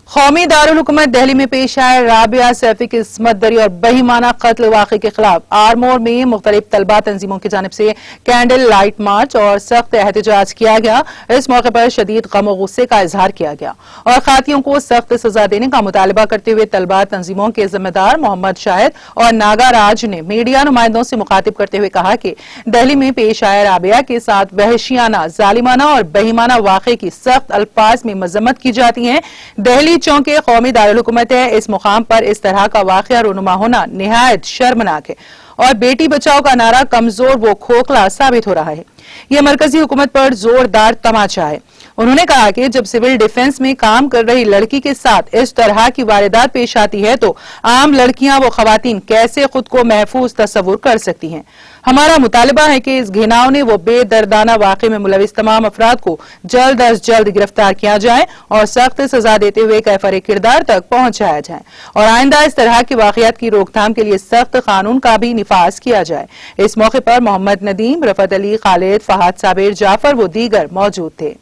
कौमी दारुल हुकूमत दिल्ली में पेश आए राबिया सैफी की इस्मत दरी और बहिमाना कत्ल वाक़े के खिलाफ आरमोर में मुख्तलिफ तलबा तंजीमों की जानिब से कैंडल लाइट मार्च और सख्त एहतजाज किया गया। इस मौके पर शदीद गम और गुस्से का इजहार किया गया और खातियों को सख्त सजा देने का मुतालबा करते हुए तलबा तंजीमों के जिम्मेदार मोहम्मद शाहिद और नागा राज ने मीडिया नुमाइंदों से मुखातिब करते हुए कहा कि दिल्ली में पेश आए राबिया के साथ वहशियाना, जालिमाना और बहिमाना वाक़े की सख्त अल्फाज में मजम्मत की जाती है। दिल्ली चौंके कौमी दारुल हुकूमत है। इस मुकाम पर इस तरह का वाक़या रूनुमा होना निहायत शर्मनाक है और बेटी बचाओ का नारा कमजोर व खोखला साबित हो रहा है। यह मरकजी हुकूमत पर जोरदार तमाचा है। उन्होंने कहा कि जब सिविल डिफेंस में काम कर रही लड़की के साथ इस तरह की वारदात पेश आती है तो आम लड़कियां व खवातीन कैसे खुद को महफूज तस्वुर कर सकती हैं। हमारा मुतालबा है कि इस घिनौने व बेदर्दाना वाक़े में मुलविस तमाम अफराद को जल्द अज जल्द गिरफ्तार किया जाए और सख्त सजा देते हुए कैफर किरदार तक पहुंचाया जाए और आइंदा इस तरह के वाक़यात की रोकथाम के लिए सख्त कानून का भी निफाज किया जाए। इस मौके पर मोहम्मद नदीम, रफत अली, खालिद, फहद साबिर, जाफर व दीगर मौजूद थे।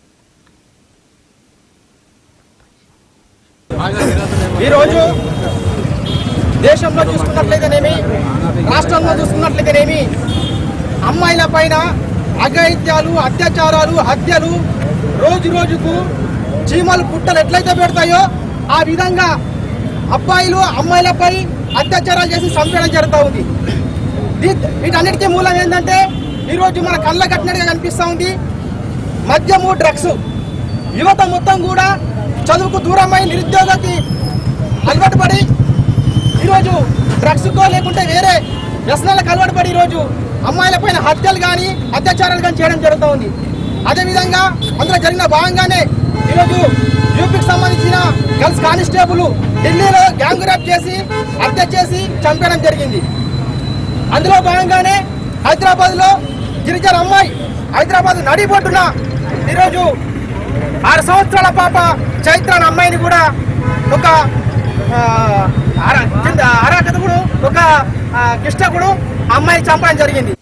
దేశంలో చూసుకున్నట్లయితేనేమి రాష్ట్రంలో చూసుకున్నట్లయితేనేమి అమ్మాయిల పైన అఘాయిత్యాలు, అత్యాచారాలు, హత్యలు రోజు రోజుకు చీమలు పుట్టలు ఎట్లయితే పెడతాయో ఆ విధంగా అబ్బాయిలు అమ్మాయిలపై అత్యాచారాలు చేసి చంపేయడం జరుగుతూ ఉంది। వీటన్నిటికీ మూలం ఏంటంటే ఈరోజు మన కళ్ళ కట్టినట్టుగా కనిపిస్తూ ఉంది మద్యము, డ్రగ్స్। యువత మొత్తం కూడా చదువుకు దూరమై నిరుద్యోగకి అలవాటు పడి ఈరోజు డ్రగ్స్ కో లేకుంటే వేరే వ్యసనాలకు అలవాటు పడి ఈరోజు అమ్మాయిల పైన హత్యలు కానీ అత్యాచారాలు కానీ చేయడం జరుగుతూ ఉంది। అదేవిధంగా అందులో జరిగిన భాగంగానే ఈరోజు యూపీకి సంబంధించిన గర్ల్స్ కానిస్టేబుల్ ఢిల్లీలో గ్యాంగ్ రేప్ చేసి హత్య చేసి చంపేయడం జరిగింది। అందులో భాగంగానే హైదరాబాద్లో గిరిజన అమ్మాయి హైదరాబాద్ నడిబొడ్డున ఈరోజు 6 సంవత్సరాల పాప చైత్ర అనే అమ్మాయిని కూడా ఒక అరాచకుడు, ఒక కిష్టకుడు అమ్మాయిని చంపడం జరిగింది।